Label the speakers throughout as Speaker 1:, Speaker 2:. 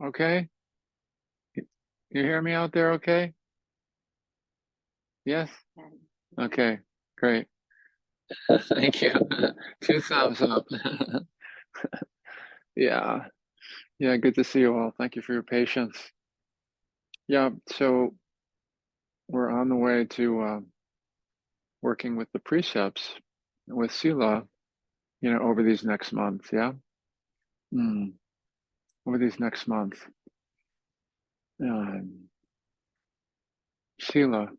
Speaker 1: Okay? You hear me out there okay? Yes? Okay, great. Thank you. Two thumbs up. Yeah. Yeah, good to see you all. Thank you for your patience. Yeah, so we're on the way to working with the precepts with Sila, over these next months, yeah? Mm, over these next months. Sila,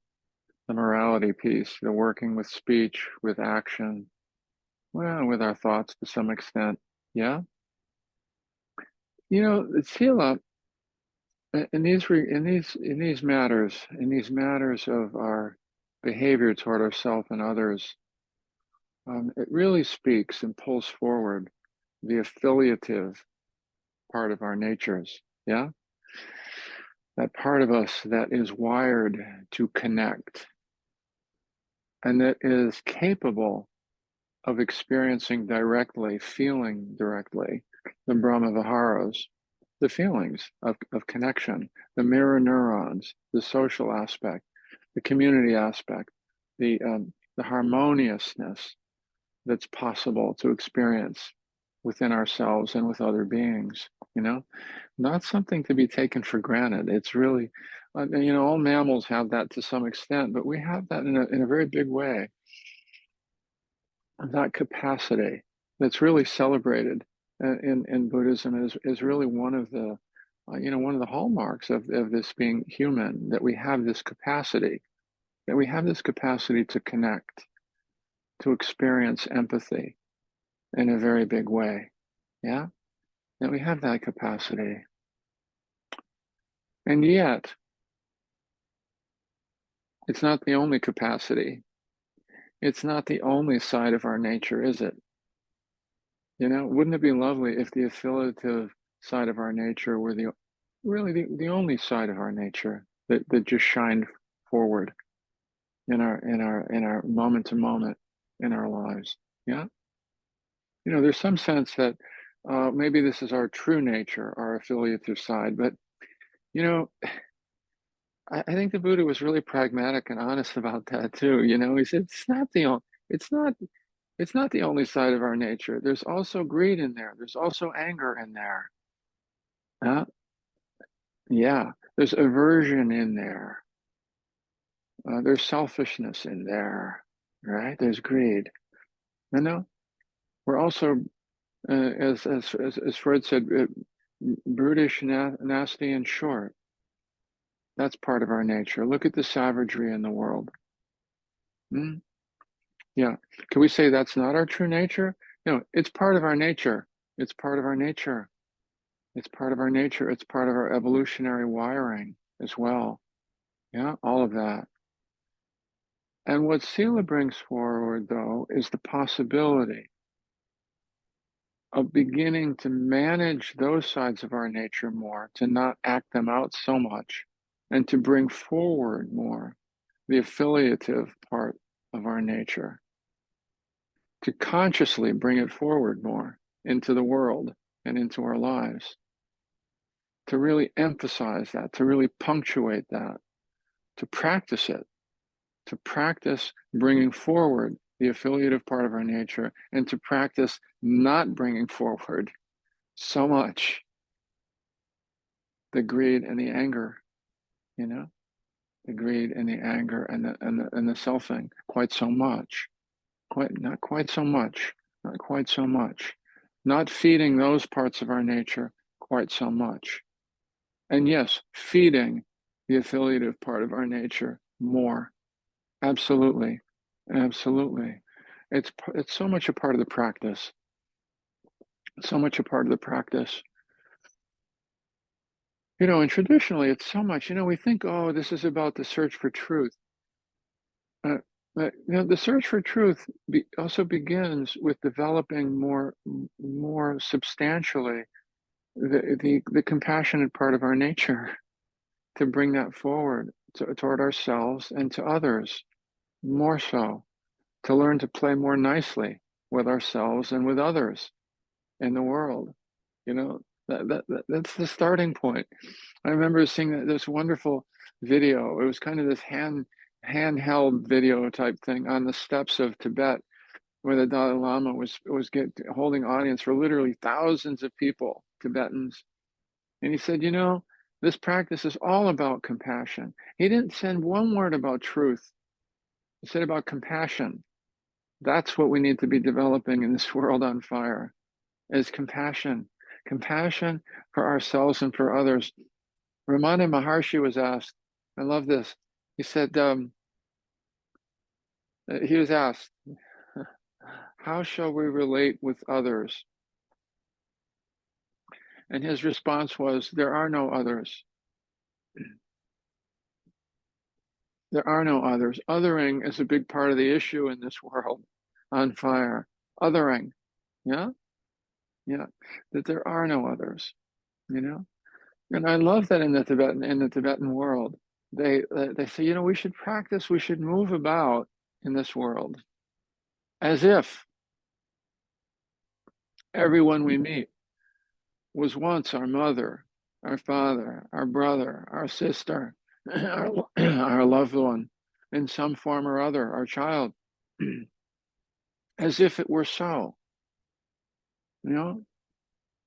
Speaker 1: the morality piece, the working with speech, with action, well, with our thoughts to some extent, yeah? Sila, in these matters of our behavior toward ourselves and others, it really speaks and pulls forward the affiliative part of our natures. Yeah, that part of us that is wired to connect and that is capable of experiencing directly, feeling directly the Brahma Viharas, the feelings of connection, the mirror neurons, the social aspect, the community aspect, the harmoniousness that's possible to experience within ourselves and with other beings, not something to be taken for granted. It's really, all mammals have that to some extent, but we have that in a very big way. That capacity that's really celebrated in Buddhism is really one of the one of the hallmarks of this being human, that we have this capacity, to connect, to experience empathy in a very big way. Yeah, that we have that capacity. And yet, it's not the only capacity. It's not the only side of our nature, is it? Wouldn't it be lovely if the affiliative side of our nature were the only side of our nature that just shined forward in our moment to moment in our lives? Yeah. There's some sense that maybe this is our true nature, our affiliative side, but you know, I think the Buddha was really pragmatic and honest about that too. He said it's not it's not the only side of our nature. There's also greed in there. There's also anger in there. Uh, yeah, there's aversion in there. There's selfishness in there, right? There's greed. No, we're also, as Freud said, brutish, nasty, and short. That's part of our nature. Look at the savagery in the world. Hmm? Yeah. Can we say that's not our true nature? No, it's part of our nature. It's part of our nature. It's part of our nature. It's part of our evolutionary wiring as well. Yeah, all of that. And what Sila brings forward, though, is the possibility of beginning to manage those sides of our nature more, to not act them out so much, and to bring forward more the affiliative part of our nature, to consciously bring it forward more into the world and into our lives, to really emphasize that, to really punctuate that, to practice it, to practice bringing forward the affiliative part of our nature, and to practice not bringing forward so much the greed and the anger, the greed and the anger and the selfing quite so much, not quite so much, not quite so much, not feeding those parts of our nature quite so much, and yes, feeding the affiliative part of our nature more. Absolutely, absolutely. It's so much a part of the practice. So much a part of the practice. And traditionally, it's so much. We think, oh, this is about the search for truth. Uh, but the search for truth also begins with developing more substantially the compassionate part of our nature, to bring that forward toward ourselves and to others, more so, to learn to play more nicely with ourselves and with others in the world. That's the starting point. I remember seeing this wonderful video. It was kind of this handheld video type thing on the steppes of Tibet, where the Dalai Lama holding audience for literally thousands of people, Tibetans. And he said, this practice is all about compassion. He didn't send one word about truth. He said about compassion. That's what we need to be developing in this world on fire, is compassion. Compassion for ourselves and for others. Ramana Maharshi was asked, I love this. He said, he was asked, how shall we relate with others? And his response was, there are no others. There are no others. Othering is a big part of the issue in this world on fire. Othering. Yeah? Yeah. That there are no others, you know? And I love that in the Tibetan world. They say, we should move about in this world as if everyone we meet was once our mother, our father, our brother, our sister, our loved one, in some form or other, our child, as if it were so.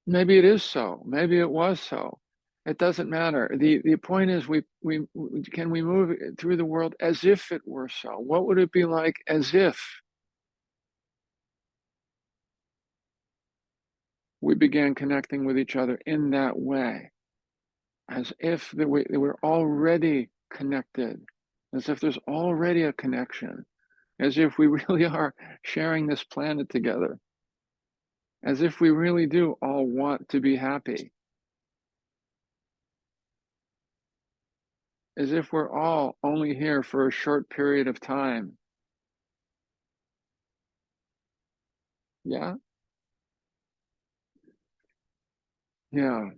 Speaker 1: Maybe it is so. Maybe it was so. It doesn't matter. The point is, can we move through the world as if it were so? What would it be like as if we began connecting with each other in that way? As if we're already connected, as if there's already a connection, as if we really are sharing this planet together, as if we really do all want to be happy, as if we're all only here for a short period of time. Yeah, yeah.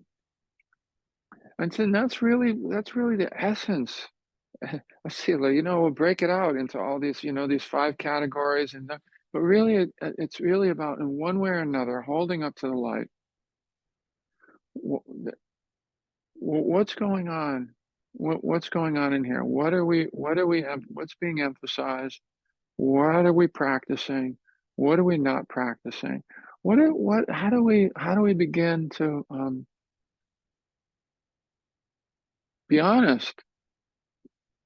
Speaker 1: And so that's really the essence. Let's see, we'll break it out into all these five categories, but really, it's really about, in one way or another, holding up to the light. What's going on? What's going on in here? What's being emphasized? What are we practicing? What are we not practicing? How do we begin to be honest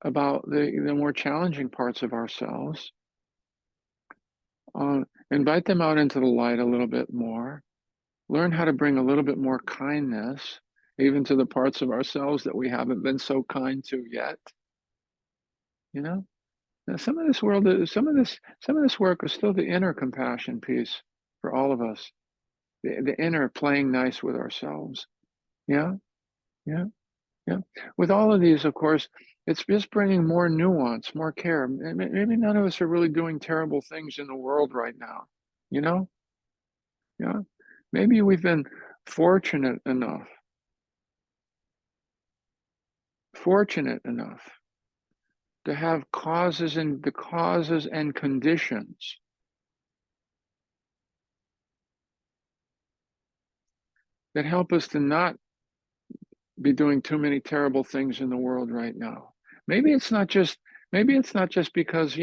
Speaker 1: about the more challenging parts of ourselves? Invite them out into the light a little bit more. Learn how to bring a little bit more kindness, even to the parts of ourselves that we haven't been so kind to yet. Now, some of this work is still the inner compassion piece for all of us. The inner playing nice with ourselves. Yeah, yeah, yeah. With all of these, of course, it's just bringing more nuance, more care. Maybe none of us are really doing terrible things in the world right now. You know, yeah. Maybe we've been fortunate enough, fortunate enough to have causes and conditions that help us to not be doing too many terrible things in the world right now. Maybe it's not just because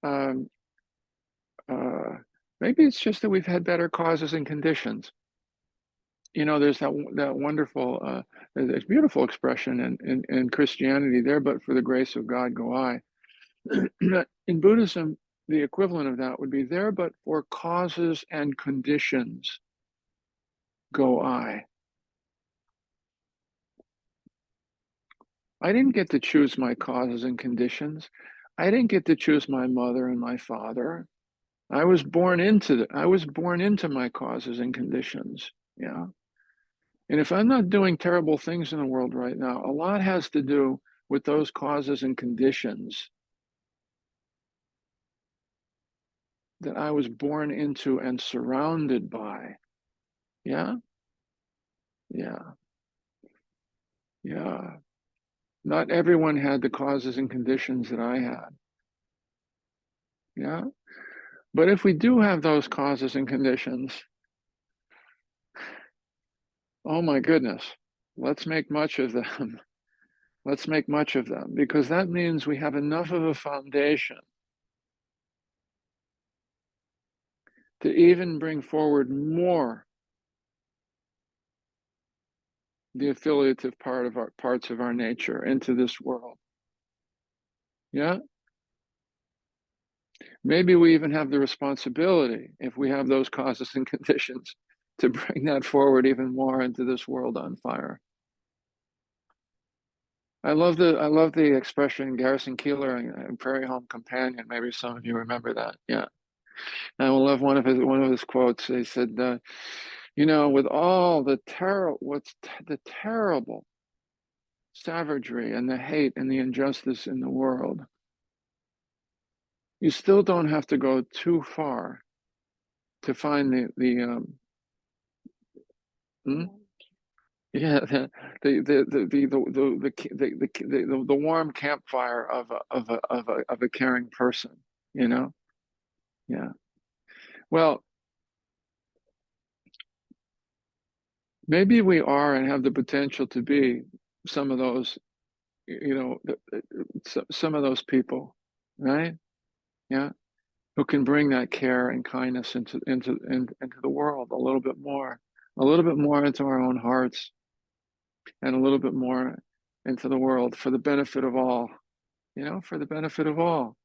Speaker 1: um, uh, maybe it's just that we've had better causes and conditions. There's that wonderful, there's beautiful expression in Christianity, there, but for the grace of God go I. In Buddhism, the equivalent of that would be, there, but for causes and conditions go I. I didn't get to choose my causes and conditions. I didn't get to choose my mother and my father. I was born into my causes and conditions. Yeah. And if I'm not doing terrible things in the world right now, a lot has to do with those causes and conditions that I was born into and surrounded by. Yeah. Yeah. Yeah. Not everyone had the causes and conditions that I had. Yeah. But if we do have those causes and conditions, Oh my goodness. Let's make much of them. Let's make much of them because that means we have enough of a foundation to even bring forward more the affiliative part of our parts of our nature into this world. Yeah. Maybe we even have the responsibility, if we have those causes and conditions, to bring that forward even more into this world on fire. I love the expression Garrison Keillor in Prairie Home Companion. Maybe some of you remember that. Yeah. And I love one of his quotes. He said, with all the the terrible savagery and the hate and the injustice in the world, you still don't have to go too far to find hmm? Yeah, the warm campfire of a caring person, you know? Yeah. Well, maybe we are and have the potential to be some of those, some of those people, right? Yeah, who can bring that care and kindness into the world a little bit more into our own hearts, and a little bit more into the world for the benefit of all, for the benefit of all.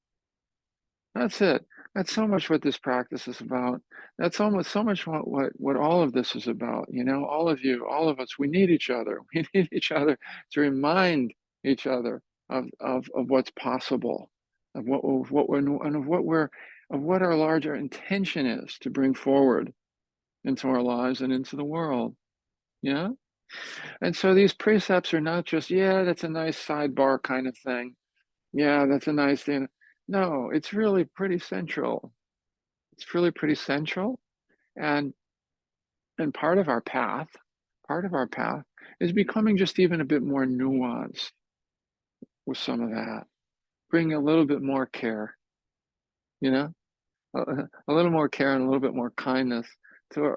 Speaker 1: That's it. That's so much what this practice is about. That's almost so much what all of this is about. All of you, all of us, we need each other. We need each other to remind each other of what's possible, of what we're and of what our larger intention is to bring forward into our lives and into the world. Yeah. And so these precepts are not just, yeah, that's a nice sidebar kind of thing. Yeah, that's a nice thing. No, it's really pretty central. It's really pretty central. And part of our path is becoming just even a bit more nuanced with some of that. Bring a little bit more care, you know, a little more care and a little bit more kindness to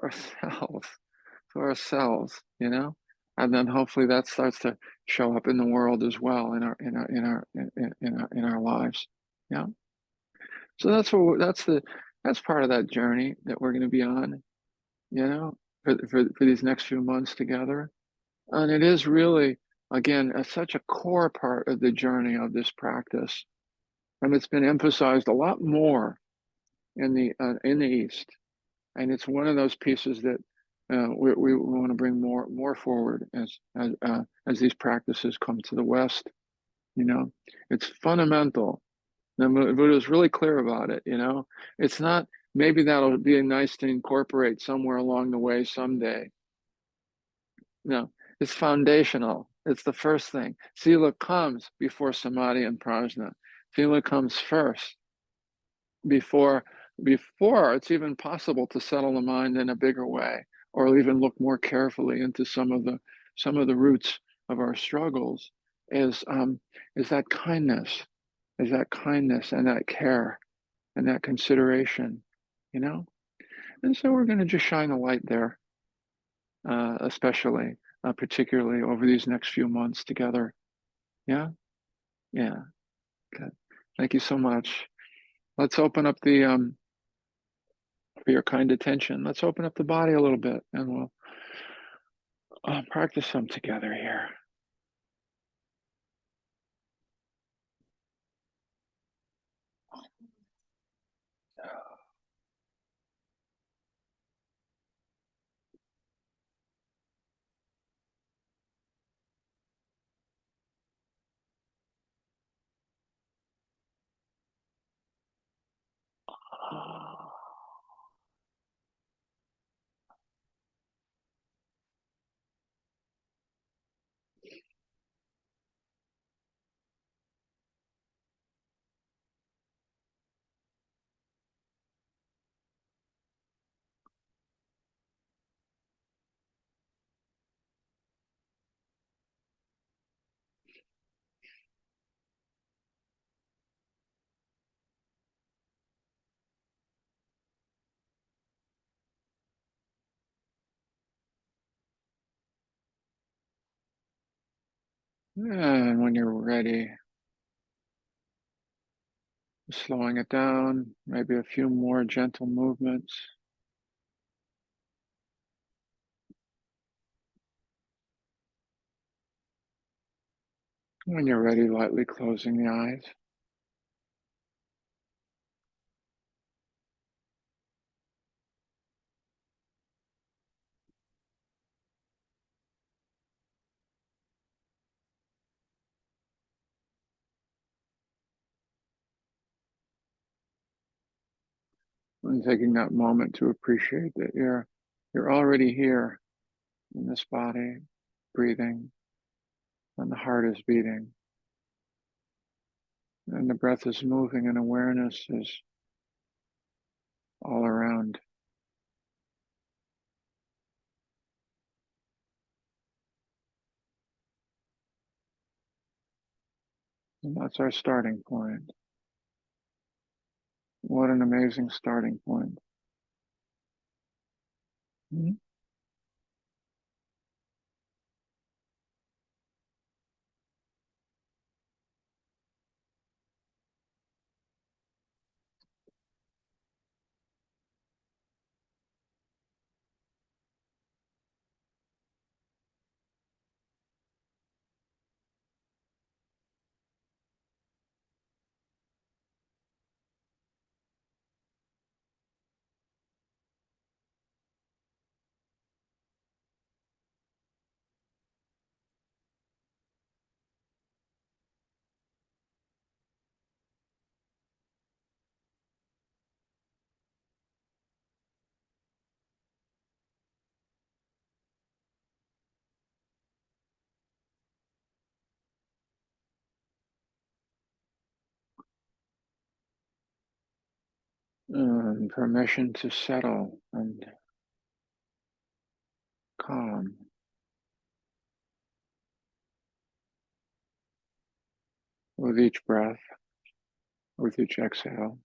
Speaker 1: ourselves, and then hopefully that starts to show up in the world as well in our lives. Yeah. So that's part of that journey that we're going to be on, you know, for these next few months together. And it is really, again, such a core part of the journey of this practice, and it's been emphasized a lot more in the East. And it's one of those pieces that we want to bring more forward as these practices come to the West. You know, it's fundamental. The Buddha is really clear about it. It's not, maybe that'll be nice to incorporate somewhere along the way someday. No, it's foundational. It's the first thing. Sila comes before samadhi and prajna. Sila comes first before before it's even possible to settle the mind in a bigger way, or even look more carefully into some of the roots of our struggles. Is that kindness, and that care and that consideration, you know. And so we're going to just shine a light there, especially, particularly over these next few months together. Yeah, yeah. Good. Thank you so much. Let's open up for your kind attention. Let's open up the body a little bit, and we'll practice some together here. And when you're ready, slowing it down, maybe a few more gentle movements. When you're ready, lightly closing the eyes. And taking that moment to appreciate that you're already here in this body, breathing, and the heart is beating, and the breath is moving, and awareness is all around. And that's our starting point. What an amazing starting point. Mhm. Permission to settle and calm with each breath, with each exhale,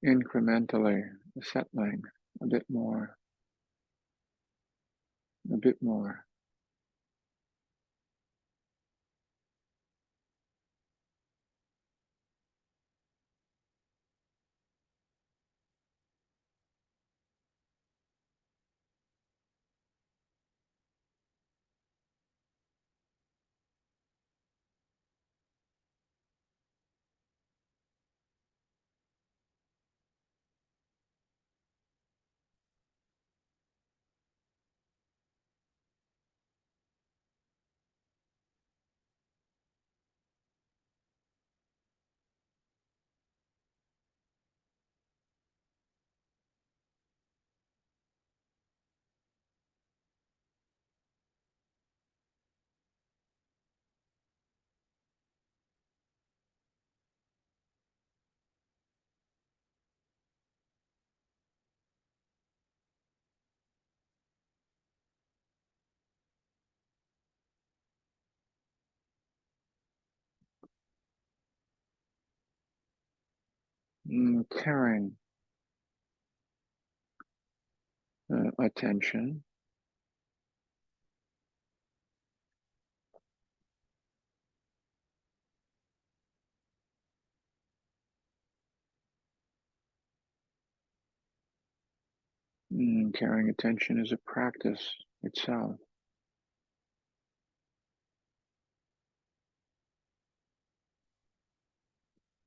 Speaker 1: incrementally settling a bit more, a bit more. Caring attention, caring attention is a practice itself.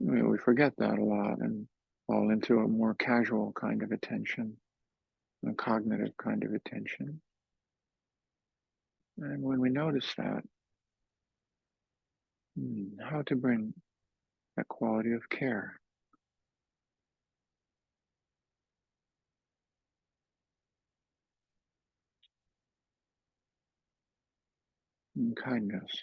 Speaker 1: We forget that a lot and fall into a more casual kind of attention, a cognitive kind of attention. And when we notice that, how to bring that quality of care and kindness.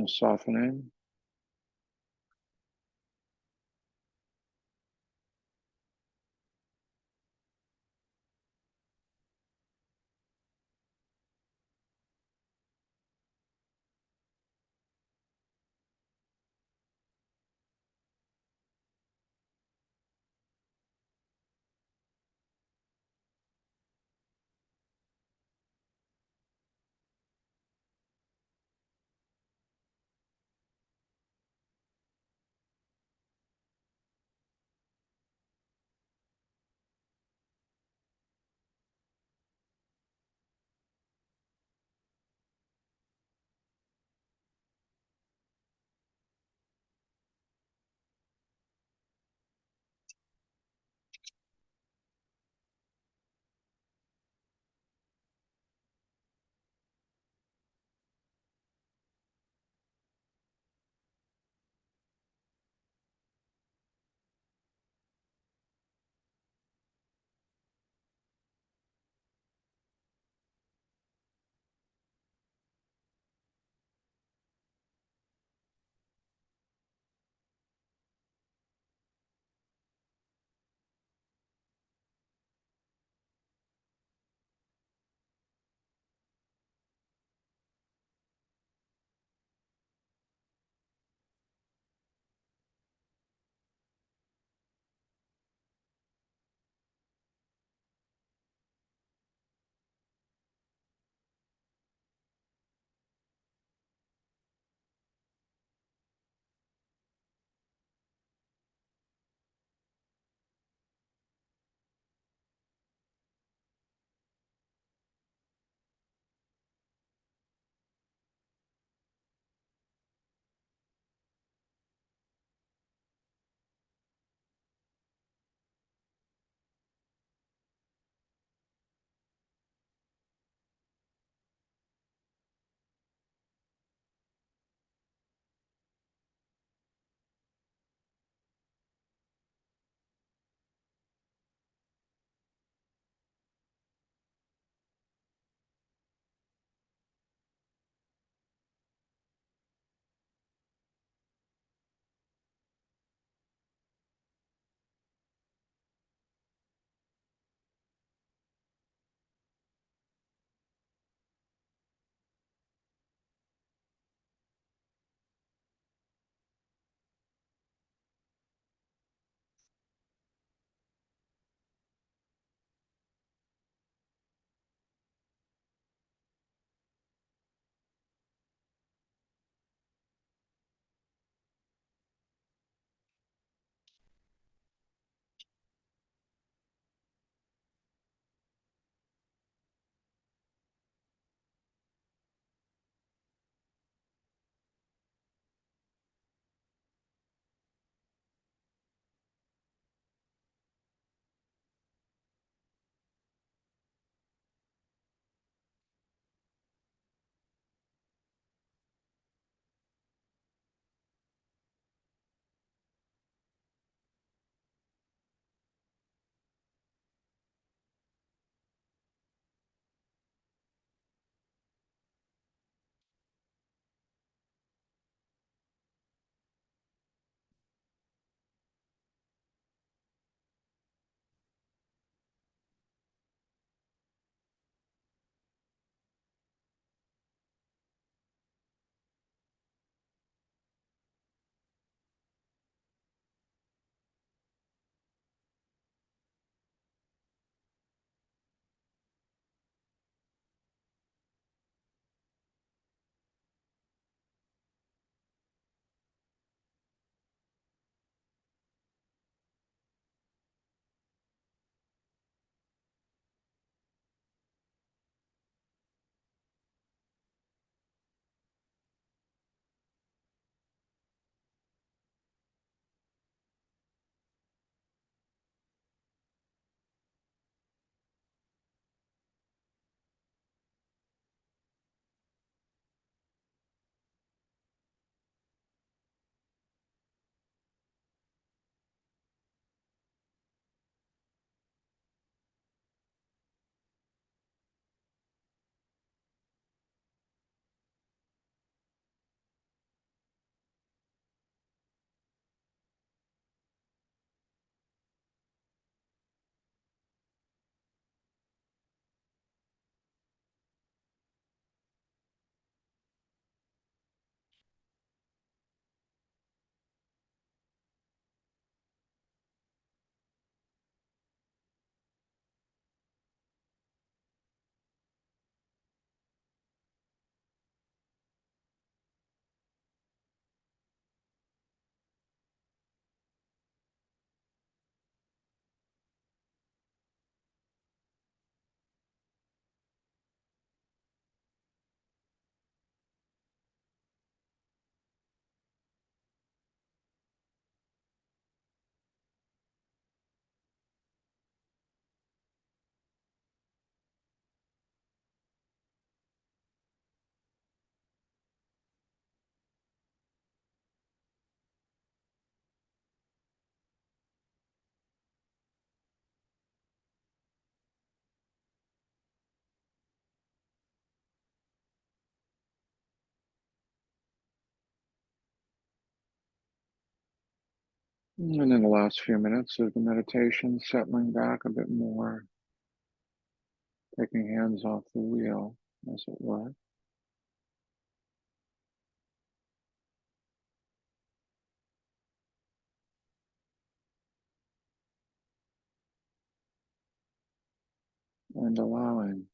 Speaker 1: Softening. And in the last few minutes of the meditation, settling back a bit more, taking hands off the wheel, as it were, and allowing.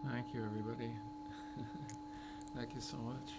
Speaker 2: Thank you, everybody. Thank you so much.